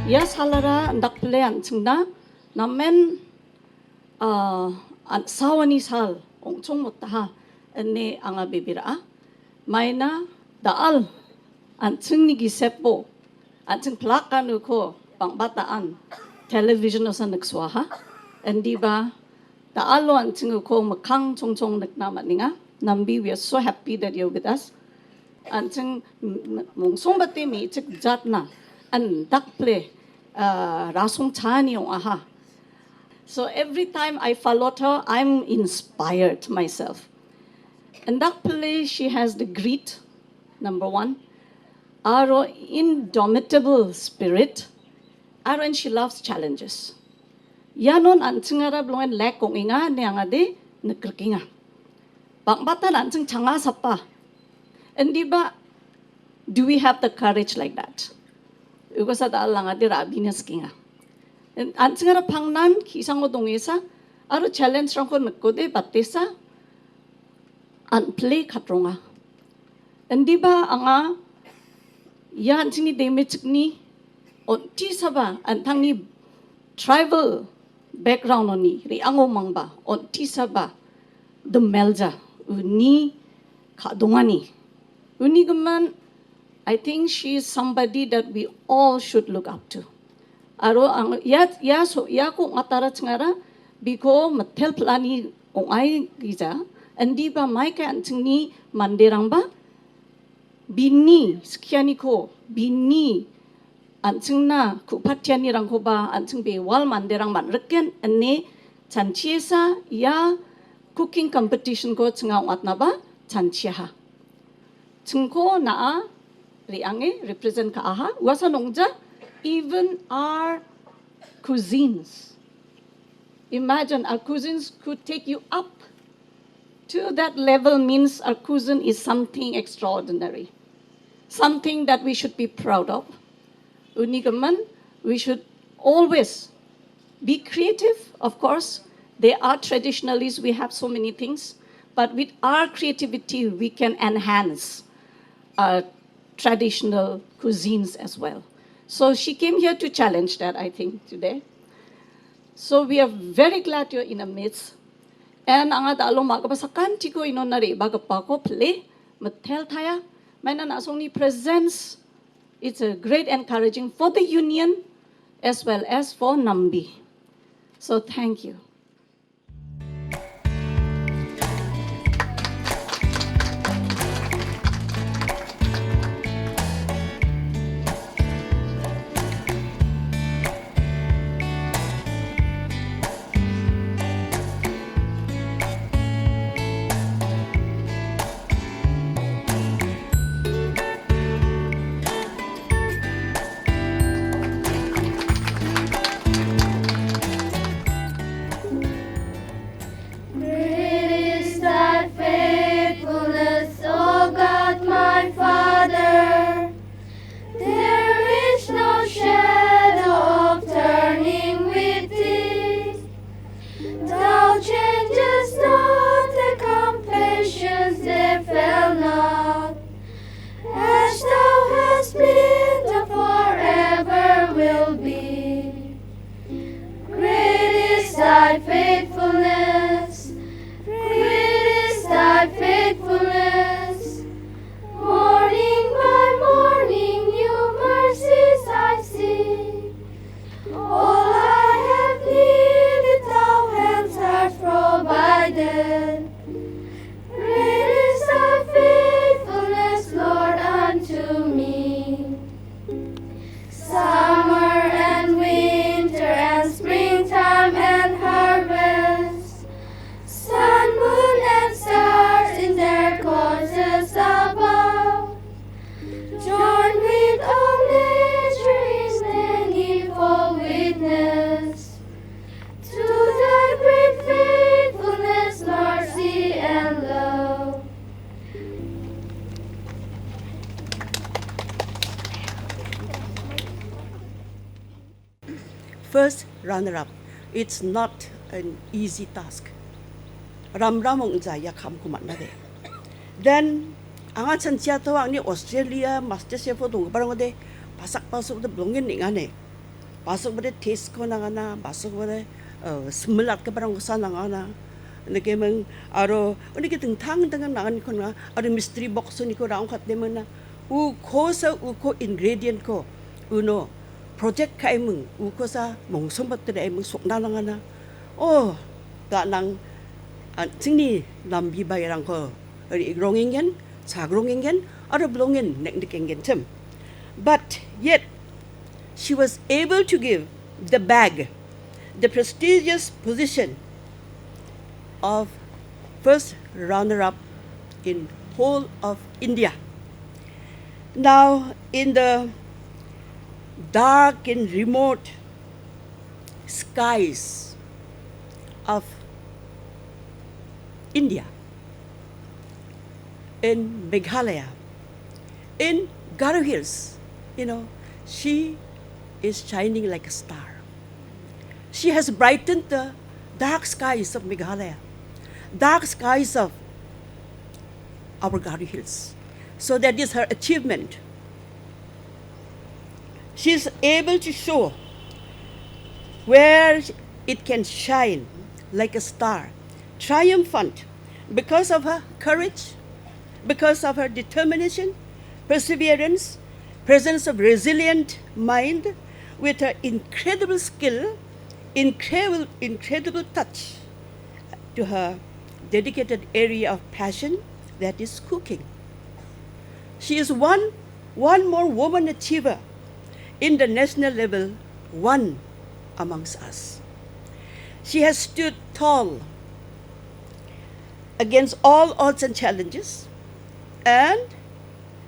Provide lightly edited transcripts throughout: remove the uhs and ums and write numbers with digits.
Ya salara ndak ple anchingna namen sawani sal ongchong motaha ene anga bibira maina daal anchingni gisepo anching plakan uko pangbataan television osa nagswaha endi ba daalo anching uko makang chongchong nakna maninga Nambie, we are so happy that you're with us. Anching mungsong bati mi chik jatna an dakple rasong chani yung aha. So every time I followed her, I'm inspired myself. And dakple she has the grit, number one, our indomitable spirit, and she loves challenges. Yanon anchingara blongen lek kong inga ne angade nakrikinga. Bangbatan anching changa sapa. And diba, do we have the courage like that? Ugo sa daal lang adi rabinas kinga. And anchingara pangnan kisango dongesa aro challenge rangko nakode batesa an play katronga. And diba anga ya anchingni damage ni on ti saba antang ni tribal background oni ri ango mangba on ti saba the melja uni kadongani uni gaman. I think she is somebody that we all should look up to. Aro ang ya ko ngatara chngara biko matel plani ongai giza andi ba mai ka anchingni manderang ba binni skiani ko binni anchingna kupatiani rangko ba anching be wal manderang man reken ane chanchiesa ya cooking competition ko chunga watna ba chanchiha chungko na riange represent ka aha wasa nongja even our cuisines. Imagine our cuisines could take you up to that level means our cuisine is something extraordinary, something that we should be proud of. Unigaman, we should always be creative, of course. There are traditionalists, we have so many things, but with our creativity, we can enhance our traditional cuisines as well. So she came here to challenge that, I think, today. So we are very glad you're in our midst. And ang adalo magabasakan tiko inonari bagapako play matel taya maina nasongni presence. It's a great encouraging for the union as well as for Nambie. So thank you. First runner-up, it's not an easy task. Ramramong jaya kam kumat na de. Then, ang atsan siya to ang ni Australia Master Chef to barang de pasak pasok de blongin ni ngane. masuk pada taste ko na ngana, masuk pada smelat ke barang usaha na ngana. Nake mang aro oni ke tang dengan nangan ko na aro mystery box ni ko raung khat de na u ko sa u ko ingredient ko uno project kai mung u ko sa mong sombat de ai mung sok na ngana. Oh, ta nang singni Nambie bayarang ko grongingen, sa grongingen aro blongin nek dikingen tem. But yet she was able to give the bag, the prestigious position of first runner-up in whole of India. Now, in the dark and remote skies of India, in Meghalaya, in Garo Hills, she is shining like a star. She has brightened the dark skies of Meghalaya, dark skies of our Garo Hills. So that is her achievement. She is able to show where it can shine like a star, triumphant, because of her courage, because of her determination, perseverance, presence of resilient mind, with her incredible skill, incredible touch to her dedicated area of passion, that is cooking. She is one more woman achiever in the national level, one amongst us. She has stood tall against all odds and challenges and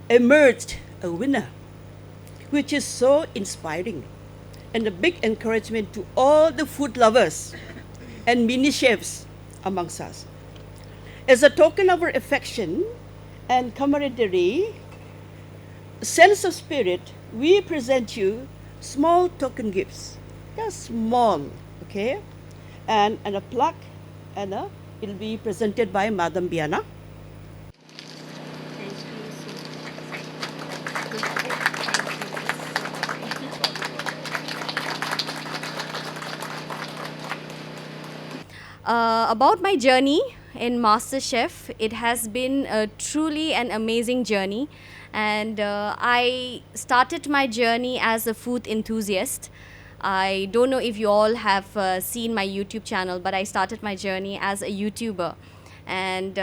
emerged a winner, which is so inspiring and a big encouragement to all the food lovers and mini chefs amongst us. As a token of our affection and camaraderie, sense of spirit, we present you small token gifts. Just small, okay? And a plaque, and it'll be presented by Madam Biana. About my journey in MasterChef, it has been truly an amazing journey, and I started my journey as a food enthusiast. I don't know if you all have seen my YouTube channel, but I started my journey as a YouTuber, and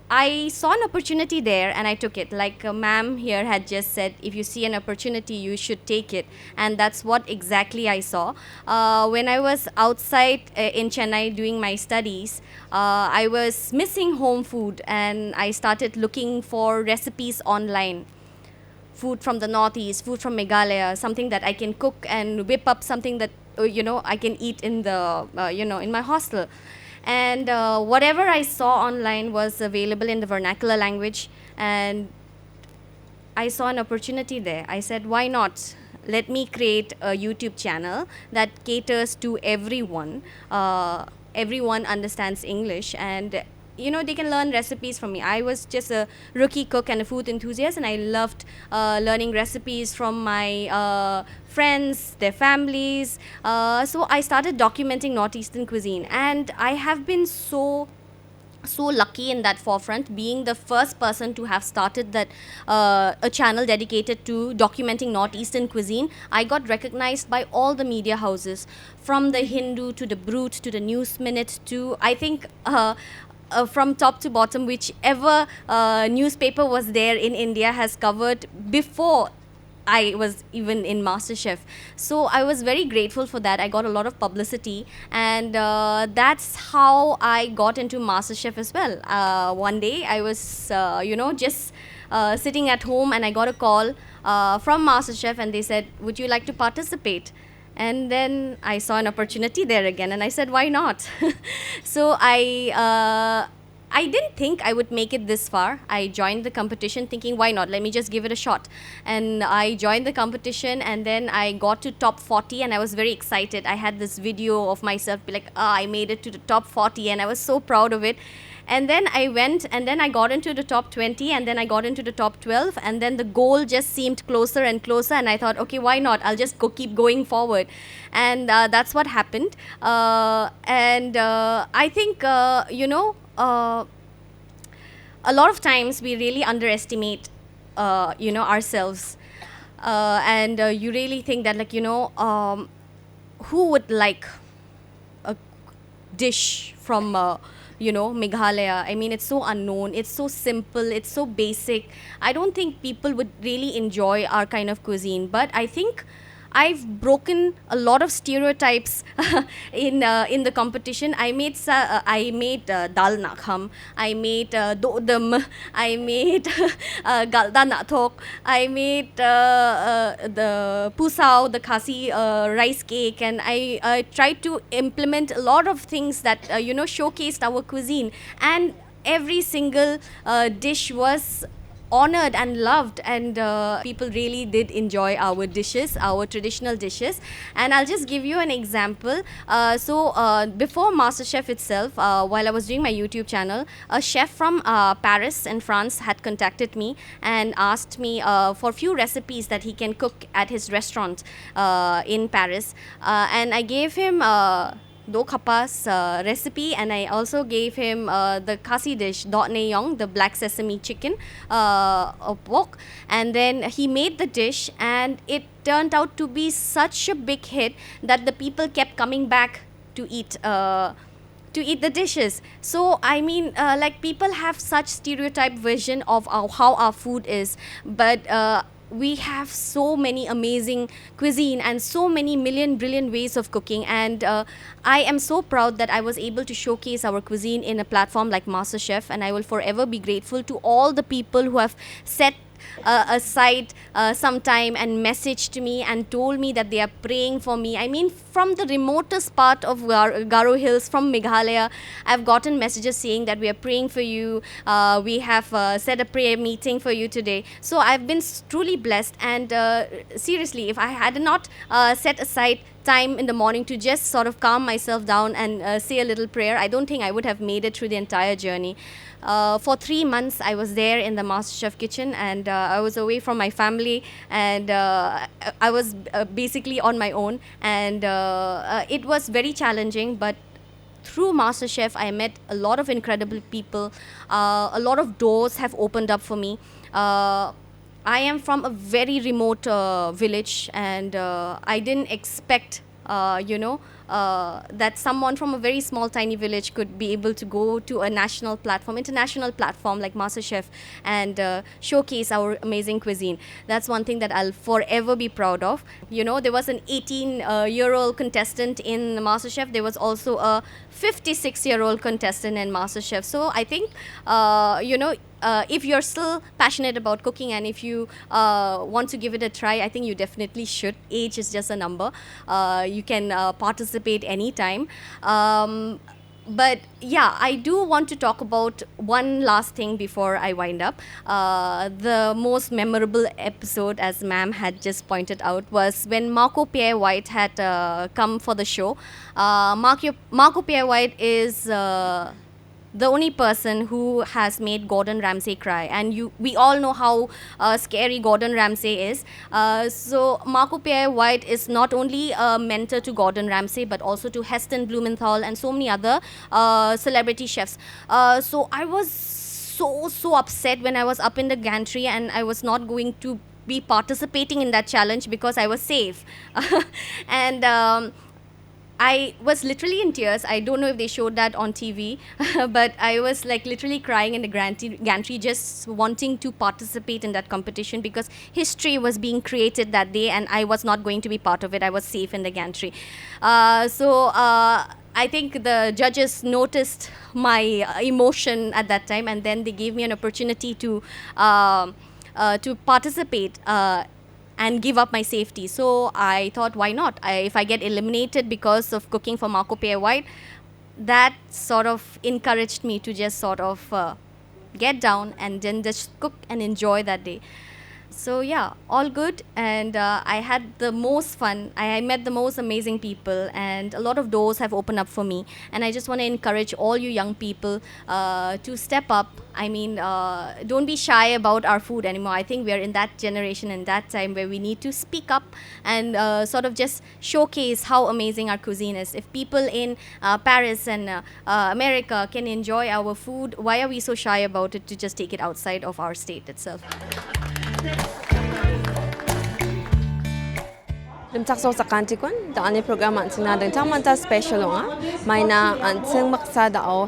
I saw an opportunity there and I took it. Like ma'am here had just said, if you see an opportunity, you should take it. And that's what exactly I saw. When I was outside in Chennai doing my studies, I was missing home food and I started looking for recipes online. Food from the Northeast, food from Meghalaya, something that I can cook and whip up something that, I can eat in the, in my hostel. And whatever I saw online was available in the vernacular language, and I saw an opportunity there. I said, why not? Let me create a YouTube channel that caters to everyone. Everyone understands English, and they can learn recipes from me. I was just a rookie cook and a food enthusiast, and I loved learning recipes from my friends, their families. So I started documenting Northeastern cuisine, and I have been so lucky in that forefront, being the first person to have started that a channel dedicated to documenting Northeastern cuisine. I got recognized by all the media houses, from the Hindu to the Brute to the News Minute to, I think, from top to bottom, whichever newspaper was there in India has covered before I was even in MasterChef. So I was very grateful for that. I got a lot of publicity, and that's how I got into MasterChef as well. One day I was, just sitting at home, and I got a call from MasterChef, and they said, would you like to participate? And then I saw an opportunity there again, and I said, why not? So I didn't think I would make it this far. I joined the competition thinking, why not? Let me just give it a shot. And I joined the competition, and then I got to top 40, and I was very excited. I had this video of myself be like, I made it to the top 40, and I was so proud of it. And then I went, and then I got into the top 20, and then I got into the top 12, and then the goal just seemed closer and closer, and I thought, okay, why not? I'll just keep going forward. And that's what happened. I think, a lot of times we really underestimate, ourselves. You really think that, like, who would like a dish from Meghalaya? I mean, it's so unknown, it's so simple, it's so basic. I don't think people would really enjoy our kind of cuisine, but I think I've broken a lot of stereotypes in the competition. I made dal nakham, I made dodam, I made galda nathok, I made the pusao, the khasi rice cake, and I tried to implement a lot of things that showcased our cuisine, and every single dish was honored and loved, and people really did enjoy our dishes, our traditional dishes. And I'll just give you an example. Before MasterChef itself, while I was doing my YouTube channel, a chef from Paris in France had contacted me and asked me for few recipes that he can cook at his restaurant in Paris, and I gave him do khapas recipe, and I also gave him the khasi dish, dot ne yong, the black sesame chicken pork, and then he made the dish, and it turned out to be such a big hit that the people kept coming back to eat the dishes. So I mean, like, people have such stereotype vision of how our food is, but we have so many amazing cuisine and so many million brilliant ways of cooking, and I am so proud that I was able to showcase our cuisine in a platform like MasterChef, and I will forever be grateful to all the people who have set aside some time and messaged me and told me that they are praying for me. I mean, from the remotest part of Garo Hills, from Meghalaya, I've gotten messages saying that we are praying for you. We have set a prayer meeting for you today. So I've been truly blessed, and seriously, if I had not set aside time in the morning to just sort of calm myself down and say a little prayer, I don't think I would have made it through the entire journey. For 3 months, I was there in the MasterChef kitchen, and I was away from my family, and I was basically on my own, and it was very challenging, but through MasterChef, I met a lot of incredible people. A lot of doors have opened up for me. I am from a very remote village, and I didn't expect, that someone from a very small, tiny village could be able to go to a national platform, international platform like MasterChef, and showcase our amazing cuisine. That's one thing that I'll forever be proud of. There was an 18-year-old contestant in MasterChef. There was also a 56-year-old contestant in MasterChef. So I think, if you're still passionate about cooking, and if you want to give it a try, I think you definitely should. Age is just a number. You can participate anytime. But yeah, I do want to talk about one last thing before I wind up. The most memorable episode, as ma'am had just pointed out, was when Marco Pierre White had come for the show. Marco Pierre White is the only person who has made Gordon Ramsay cry, and we all know how scary Gordon Ramsay is. So Marco Pierre White is not only a mentor to Gordon Ramsay, but also to Heston Blumenthal and so many other celebrity chefs. So I was so upset when I was up in the gantry, and I was not going to be participating in that challenge because I was safe. And I was literally in tears. I don't know if they showed that on TV, but I was like literally crying in the gantry, just wanting to participate in that competition because history was being created that day, and I was not going to be part of it. I was safe in the gantry. I think the judges noticed my emotion at that time, and then they gave me an opportunity to participate. And give up my safety. So I thought, why not? If I get eliminated because of cooking for Marco Pierre White, that sort of encouraged me to just sort of get down and then just cook and enjoy that day. So yeah, all good, and I had the most fun. I met the most amazing people, and a lot of doors have opened up for me. And I just want to encourage all you young people to step up. I mean, don't be shy about our food anymore. I think we are in that generation and that time where we need to speak up and sort of just showcase how amazing our cuisine is. If people in Paris and America can enjoy our food, why are we so shy about it to just take it outside of our state itself? Limtakso sa kantikon, daani programa ang sinadang tamanta special nga, may na ang sing maksa dao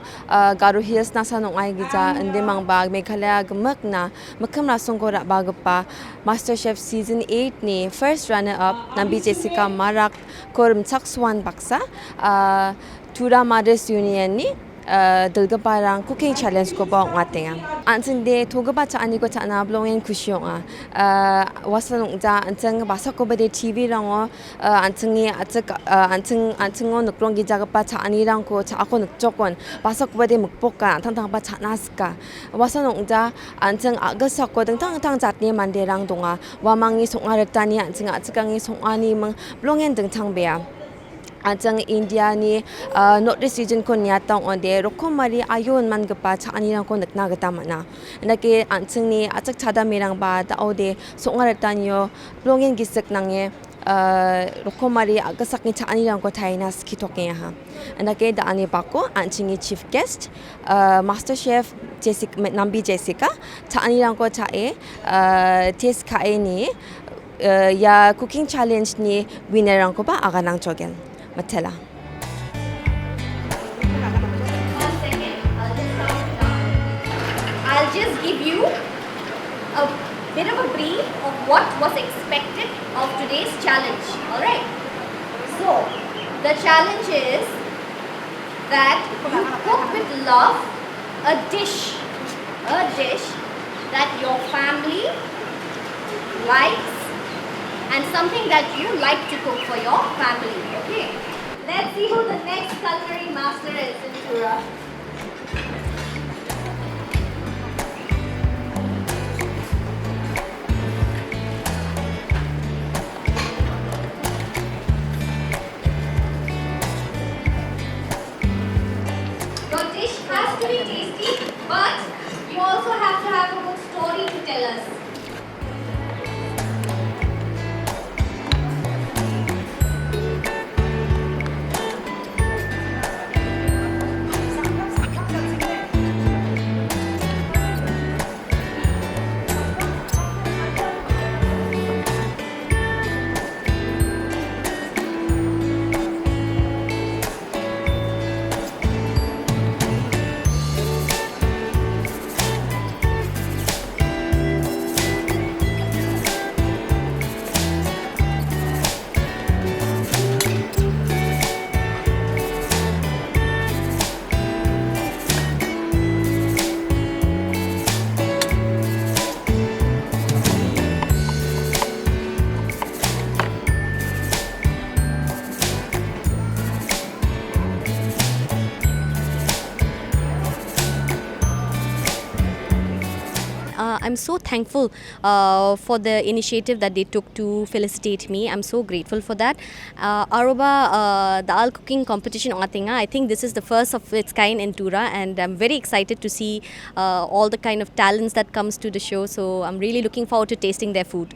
garu hills na sa nung ay gija hindi mang bag may kalaya gamak na makam na sungkora bago pa MasterChef Season 8 ni first runner-up Nambie Jessica Marak korum takswan baksa Tura Mothers Union ni 들가바랑 쿠킹 챌린지 거 봐, 왔대요. 안신데 도가바 차 아니고 차 나블롱엔 쿠시용아. 와서농자 안청 마사코베데 TV랑어 안청이 안청어 늑롱 기자가바 차 아니랑 고 차고 늑쪽원 마사코베데 묵복가 탕탕바 차 나스까. 와서농자 안청 아가사코 등탕탕 잡니 만데랑 동아 와망이 송아랬다니 안청 아츠강이 송아니 멍 블롱엔 등창배야. Ajang India ni North region ko niya tang onde rokomari ayon man gapa cha anirang ko nakna gata mana nake anchang ni achak chada mirang ba da ode songar tanyo plongen gisak nangye rokomari agasak ni cha anirang ko thaina skitoke ha nake da ani bako anching chief guest MasterChef Jessica Nambie Jessica cha anirang ko chae taste kae ni ya cooking challenge ni winner ang ko ba aga nang chogen Matela. 1 second, I'll just give you a bit of a brief of what was expected of today's challenge. Alright. So, the challenge is that you cook with love a dish that your family likes and something that you like to cook for your family. Okay. Let's see who the next culinary master is in Tura. Your dish has to be tasty, but you also have to have a good story to tell us. I'm so thankful for the initiative that they took to felicitate me. I'm so grateful for that. Aruba Dal cooking competition ongatinga. I think this is the first of its kind in Tura, and I'm very excited to see all the kind of talents that comes to the show. So I'm really looking forward to tasting their food.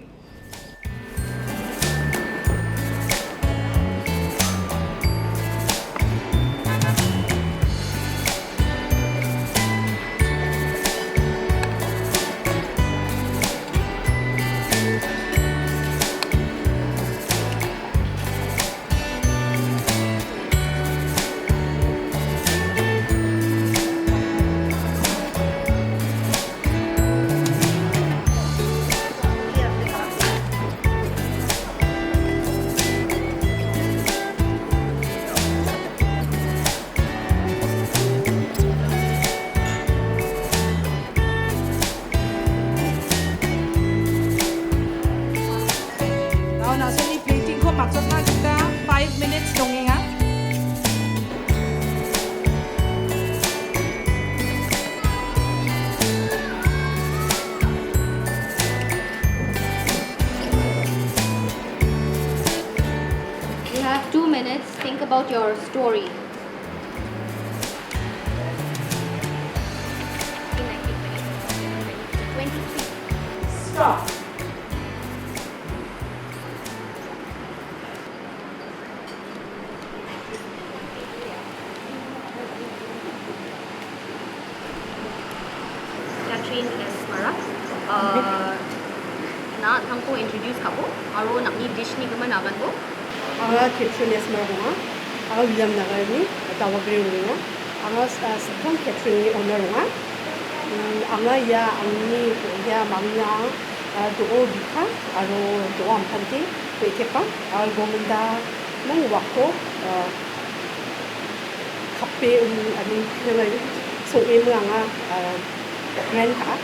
your story. Stop. Catherine S. Marak. Na tangko introduce kabo. Aro nakni dish ni gama nagan ko. Anga Catherine S. Marunga, anga William Nagani, Tawagri Runga, anga Sakang Catherine ni owner runga, anga ya angni ya mamnya doa bika, aro doa ampante, pekepa, al gomenda nang wako kape ani nangai so emu anga grand ka.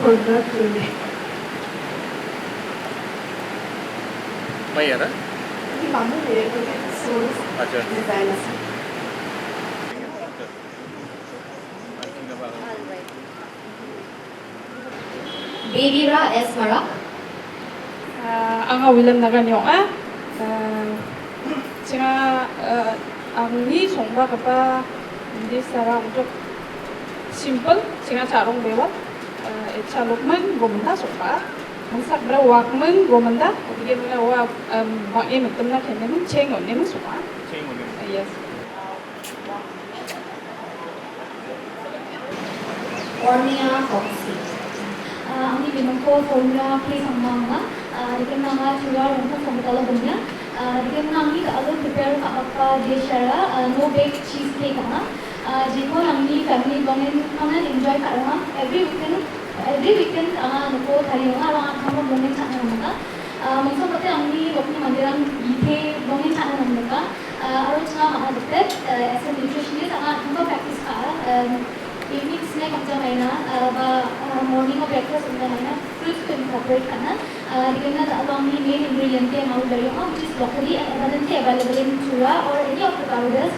Later. Maya na? Hindi mamu ni so Acha. design. Bevira S. Marak. Anga William Naganyo 제가 angni songba kapa hindi sarang untuk simple singa carong bewat echalokman gomanda sopa masak bra wakman gomanda jadi mana wa bang em temna kene mun chengon ne sopa yes Ornia Foxy. Ang ibinungko formula play sama dikem nama chuar untuk pembekal punya dikem nami kalau prepare apa dia cara no bake cheesecake kana jiko nami family bangun mana enjoy karena every weekend nuko thari nga lang kamu bangun cakna namaka mungkin pati nami waktu mandiran ite bangun cakna namaka aru cina mana dekat as a nutritionist angka practice evening snack macam mana, morning breakfast macam mana, fruits to incorporate करना, लेकिन along the main ingredient yang mau dari which is locally abundantly available in Chura or any of the powders,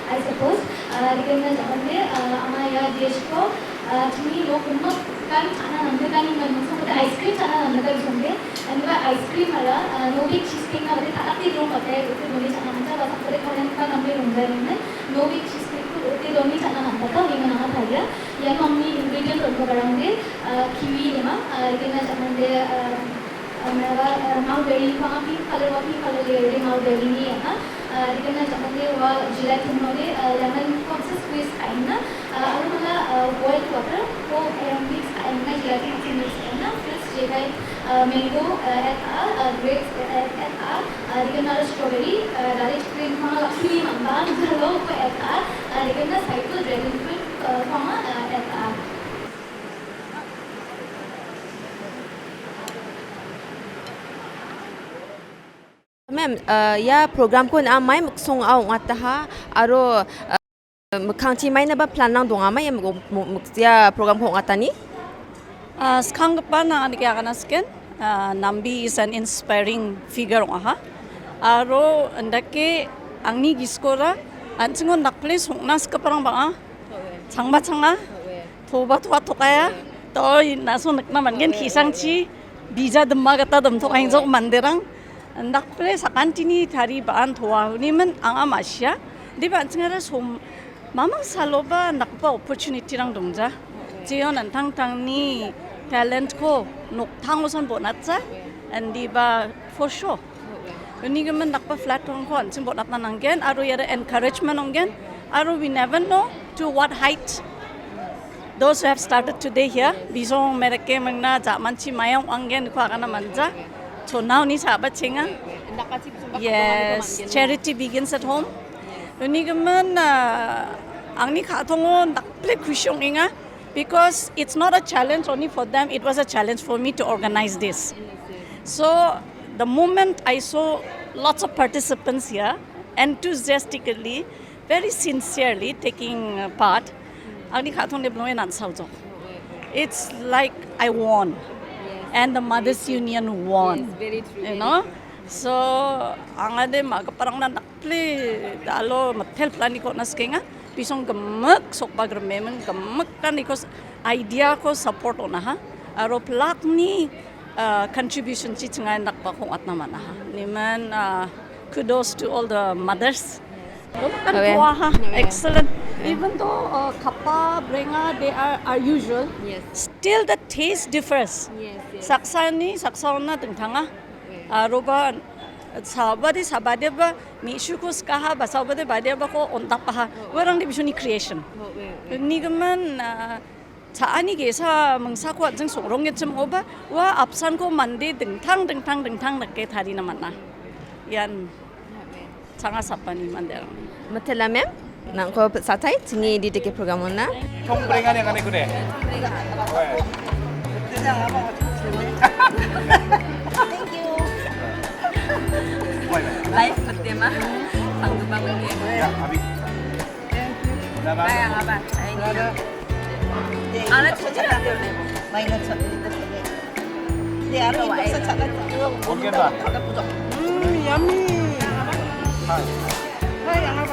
I suppose, लेकिन जहाँ पे हमारे देश को चीनी लोग उन्नत kan chana namde kan manusia pada ice cream chana namde kan sunde, and ice cream वाला no bake cheesecake ना बड़े ताकती लोग होते हैं उसे दोनों chana namde बस बड़े खाने का namde होंगे नहीं no bake cheesecake उसे दोनों chana namde का ये मना था या मम्मी ingredient उनको करांगे kiwi ने माँ लेकिन chana namde मेरा mulberry वहाँ भी color ले रहे mulberry नहीं है ना लेकिन chana namde वो जिला तुमने lemon कौन सा squeeze खाएंगे और मतलब boiled water वो mix खाएंगे जिला के मछली mix खाएंगे फिर जेगा mango grapes लेकिन ना strawberry डाले cream वहाँ लक्ष्मी मंदान जलो को लेकिन ना cycle dragon fruit वहाँ Ma'am, ya program ko na may maksong ang ataha aro makangchi may na ba plan lang dunga may ya program ko atani? Skang pa na ani kaya kanasken. Nambie is an inspiring figure aha. Aro andake angni giskora ancingon nakple songnas ka parang banga. Changba changa. Toba toba tokaya. To naso nakna mangen kisangchi bija demma gata dem to kain jok manderang. Nakple sakantini tari baan toa ni man anga masya. Di ba angara som mamang saloba nakpa opportunity rang dongja. Jion antang tang ni talent ko nok thangoson bonatsa and di ba for sure. Ni gaman nakpa platform ko ansin bonat na nanggen aro yara encouragement ongen aro we never know to what height those who have started today here bisong mereke mangna jamanchi mayang ongen ko agana manja so now ni sabat chenga yes charity begins at home ni gaman angni khatongo nakple khushong inga because it's not a challenge only for them, it was a challenge for me to organize this. So the moment I saw lots of participants here, enthusiastically, very sincerely taking part, it's like I won. And the Mothers Union won. Yes, very true. You know? So, angade parang na nakple dalo matel plani ko naskenga. Pisong gemek sok bager memang gemek kan ikos idea ko support ona ha aro plak ni contribution chi chingai nakpa khong at naman ha. Niman kudos to all the mothers. Excellent. Even though kappa, brenga, they are usual, Yes. still the taste differs. Yes, yes. Saksani, saksauna tengtanga. Roba sabadi ba mi shukus kaha ba sabadi ba ko ontak paha. Warang dibisuni creation. Ni gaman saani gesa mangsa ko jeng songrong yecem oba wa absan ko mandi dengtang nakke thari naman na. Yan. Sanga sapani manderang. Matela mem nang ko satai tingi di deke program na. 통브랭아네 가네 그래. Live tema pangbangun ni. 야, 아비. Kaya nga ba? Ay ni. Ano siya natin ni mo? 뭔게 봐. Minal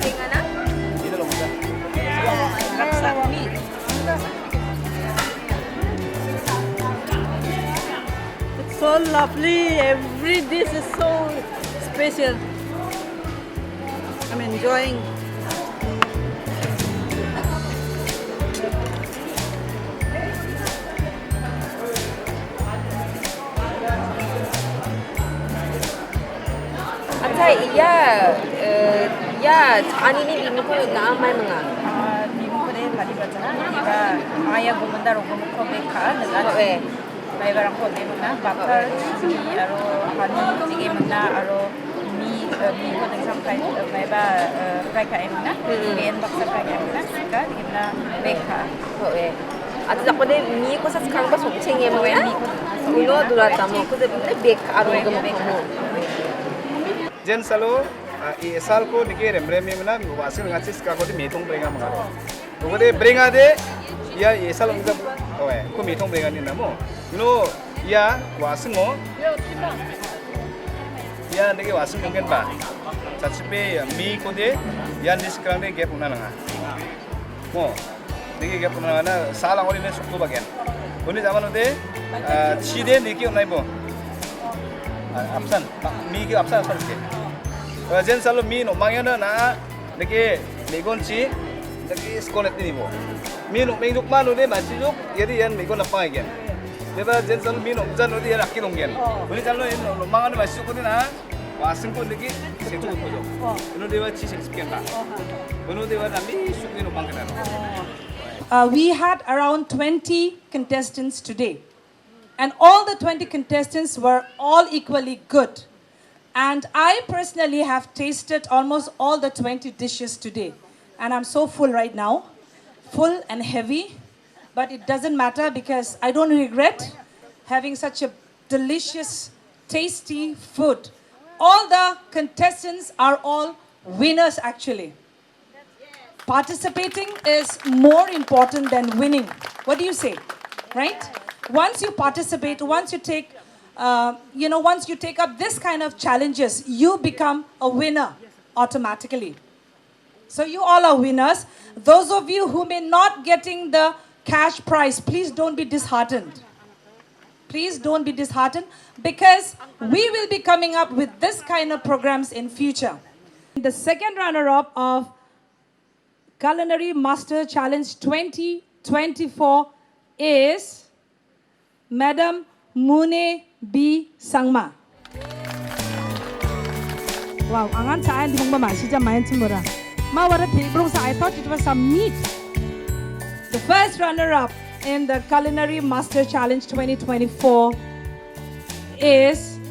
dengan na? 이대로 보자. It's so lovely. Every dish is so special. I'm enjoying. At iya ani ni bimi ko na may mga. Bimo ko din palibatan iba maya gumanda ro gumo ko beka dengan may barang ko din na bakar si aro hani sige magna aro mi ko din sampai may ba fry ka emna ben baksa fry ka emna ka digna beka At ako din mi ko sa kang ba sokcheng mo mi ko ulo durata mo ko din bek aro gumo mo. 젠 살로 이 살코 니게 렘렘이나 와스 같이 스카코디 메통 브랭아 마가. 그거데 브랭아데 야 이 살로 이거 어에 그 메통 브랭아니 나모. 이노 야 와스모 야 내게 와스 용겐 봐. 자치베 미 코데 야 니스크랑데 게 보나나. 뭐 내게 게 보나나 살랑 어리네 속도 바겐. 오늘 자만오데 치데 니게 온나이 뭐. absan mi ki absan sarke jen salo mi no mangyana na deke megon chi deke skolet ni bo mi no mengjuk manu de machi juk yedi yan megon na pa again deba jen salo mi no jan odi yan akki donggen uni salo no mangana machi juk na wasing ko deke setu ko jo uno dewa chi sing spiken ba uno dewa na mi shuk ni no mangana We had around 20 contestants today. And all the 20 contestants were all equally good. And I personally have tasted almost all the 20 dishes today. And I'm so full right now, full and heavy. But it doesn't matter because I don't regret having such a delicious, tasty food. All the contestants are all winners actually. Participating is more important than winning. What do you say? Right? Once you participate, once you take up this kind of challenges, you become a winner automatically. So you all are winners. Those of you who may not getting the cash prize, please don't be disheartened. Please don't be disheartened because we will be coming up with this kind of programs in future. The second runner-up of Culinary Master Challenge 2024 is Madam Mune B. Sangma. Wow, angan saan di mong mama siya mayan simura. Mawara table sa I thought it was some meat. The first runner-up in the Culinary Master Challenge 2024 is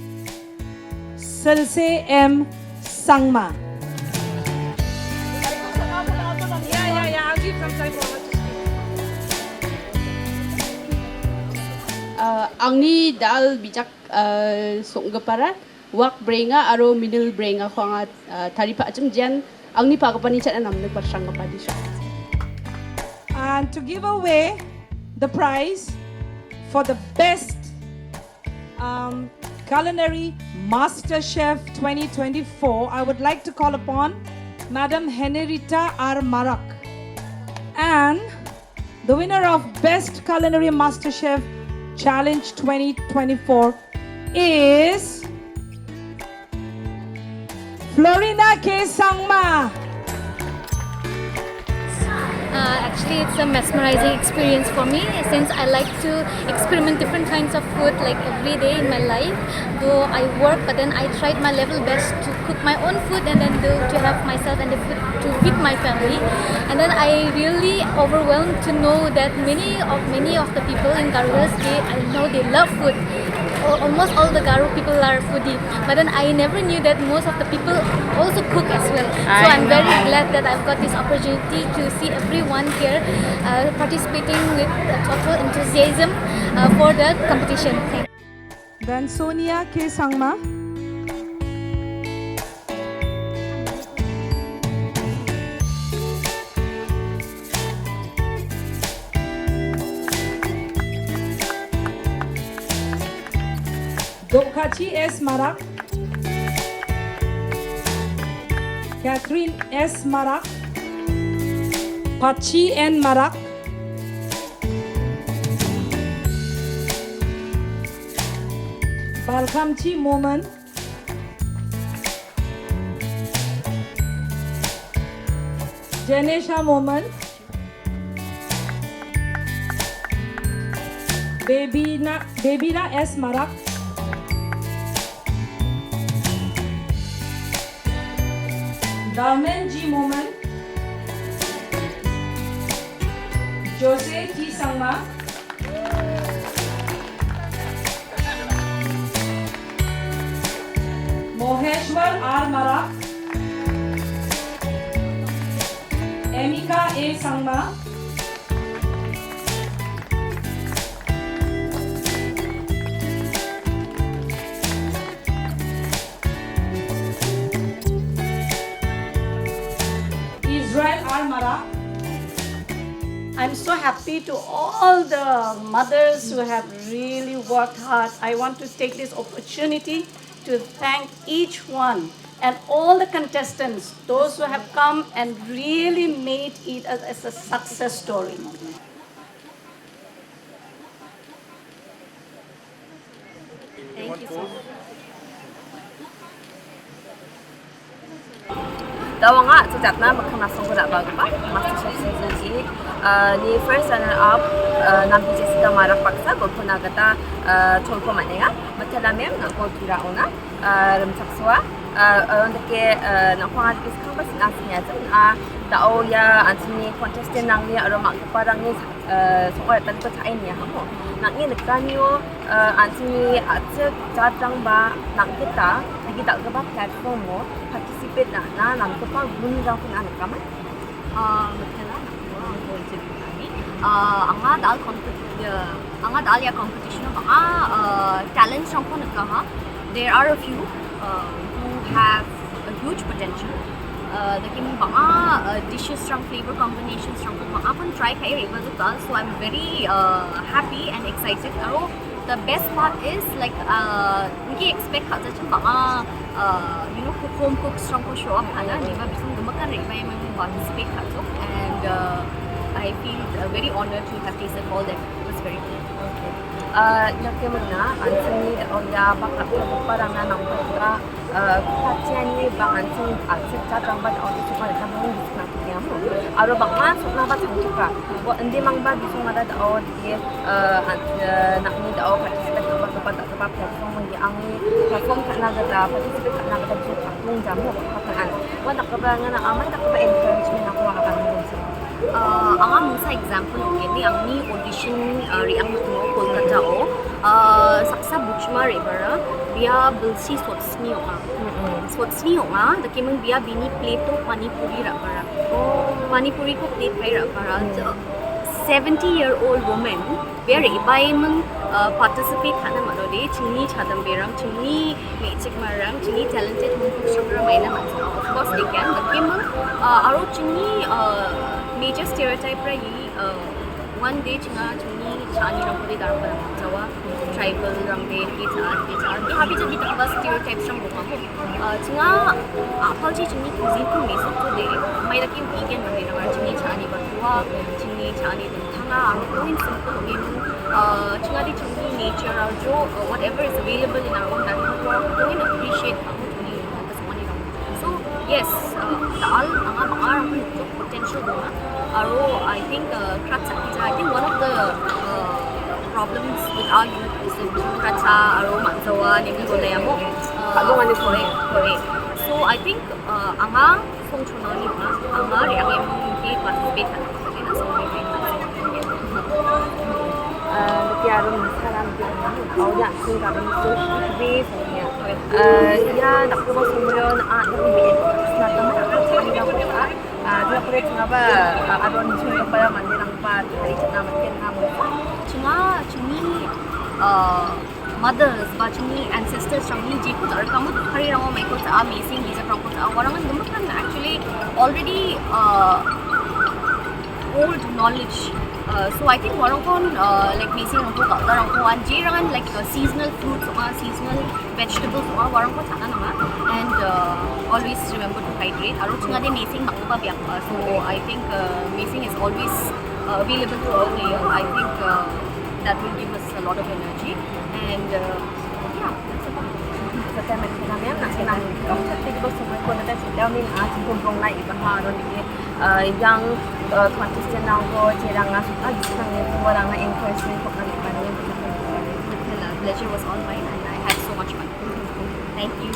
Silse M. Sangma. Yeah, I'll give some time for her to speak. Angni dal bijak songgapara wak brenga aro middle brenga ko nga taripa acem jan angni pagapani chat nam nag parsang kapadi siya. And to give away the prize for the best Culinary Master Chef 2024, I would like to call upon Madam Henrietta R. Marak. And the winner of Best Culinary Master Chef Challenge 2024 is Florina K. Sangma. Actually, it's a mesmerizing experience for me since I like to experiment different kinds of food like every day in my life. Though I work, but then I tried my level best to cook my own food and then to have myself and the food to feed my family. And then I really overwhelmed to know that many of the people in Garo Hills, I know they love food. Almost all the Garo people are foodie, but then I never knew that most of the people also cook as well. So I'm very glad that I've got this opportunity to see everyone here participating with total enthusiasm for the competition. Then Sonia K. Sangma. Dokhachi S. Marak. Catherine S. Marak. Pachi N. Marak. Balkamchi Moman. Janesha Moman. Babina S. Marak. Dalmen G. Moman. Jose T. Sangma. Moheshwar R. Marak. Emika A. Sangma. Israel R. Marak. I'm so happy to all the mothers who have really worked hard. I want to take this opportunity to thank each one and all the contestants, those who have come and really made it as a success story. Thank you so much. Dawa nga sejak na magkamasong ko na bago pa Masterchef Season 8 ni first runner up Nambie Jessica Marak paksa go na gata cholko manenga matalamen na go tirauna rumsakswa ondake na kwang alis kang bas nasnya na dao ya antini contestant nang ni aro parang ni sokor tan ko chain niya mo nang ni nagkanyo antini atse jatrang ba nang kita lagi tak gaba platform mo participate na nang ko pa gunjang kun anak kaman matala anga dal ya competition ba talent strong ko nagka there are a few who have a huge potential the kim banga dishes strong flavor combinations strong ko banga kon try kai able to tell so I'm very happy and excited aro the best part is like we expect haja chum banga you know home cooks strong ko show up ana niba bisung gumakan ri may participate hajo and I feel very honored to have tasted all that. It was very good. Nakimuna ansini oya bakap parang na nang patra kaciani bang ansini aksep catang bat audi supaya kamu bisa kiamu aro bang masuk na bat sangka wa endi mang ba bisa ngada da audi nak ni da audi participate ba ba tak sebab platform yang angi platform kana gada participate kana gada juga tung jamu kapan wa nak ba ngana amai nak ba encouragement aku akan menjadi ang sa example ni ang ni audition riang mo Kolkata o saksa buchma rebara biya bulsi sotsni o nga dakimang biya bini plato panipuri ra bara panipuri ko plate pai ra bara 70-year-old woman very ibaimang participate hana marode chini chadam berang chini magic marang chini talented mungkin sugar maina mansa of course they can dakimang aro chini major stereotype ra yi one day chinga chuni chani rang puri daram para jawa tribal rang de ki habi jadi tak stereotypes rang buka mo chinga apal ji chuni cuisine ko me so de mai rakim vegan rang de chini chani batua chini chani de thanga ang ko in simple again chinga di chuni nature or jo whatever is available in our own country ko we appreciate so yes dal anga bangar potential dona aro I think I think one of the problems with our youth is kratsa aro manzawa nemi bolaya mo correct so I think anga song chononi ba anga reang em ke participate na so Tiarum saram들은 어디 안쓴 가면 소식이 소냐. 야 낙도가 소면 너무 스나다만 dia kulit ngapa adon sudah pada mandirang pat hari cina makin kamu cuma mothers ba cumi ancestors cumi jiku tar kamu hari ramo mai ko sa amazing bisa kamu sa orang kan gemukan actually already old knowledge so I think orang kon like amazing ko orang ko anjiran like seasonal fruits or seasonal vegetables or orang ko sana nama and always remember to hydrate aro chunga de amazing makba biak so I think amazing is always available throughout the year I think that will give us a lot of energy and yeah that's about sa tema namin nasinang kapatid ko sa mga konata sa damin at kumpong na ibang maron yang contestant na ako tirang nga isang wala nga encouragement ko kalipan the pleasure was all mine and I had so much fun thank you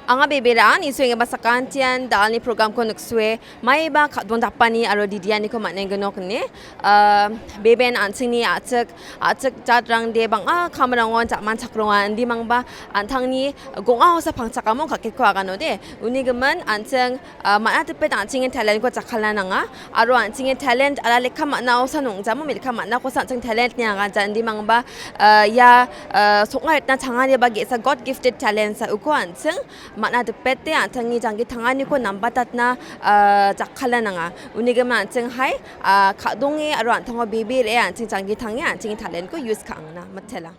Anga beberaan isu yang bahasa kantian dal ni program ko nuksue mai ba kadon dapani aro didian ni ko maknai genok ni beben ansing ni acek jadrang de bang kamarangon jak man chakrongan di mang ba antang ni gonga hosa pangcha kamon kakit ko agano de uni gemen anseng mana tepet ansing talent ko chakhala nanga aro ansing talent ala lekha makna hosa nongja mo milkha makna ko sanseng talent nya ga jan di mang ba ya songai na changani ba ge sa god gifted talent sa uko anseng mana depete antangi jangi tangani ko nambatat na jakhala nanga unige man cheng hai khadongi aro antango bibir e anching jangi tangi anching talent ko use kang na matela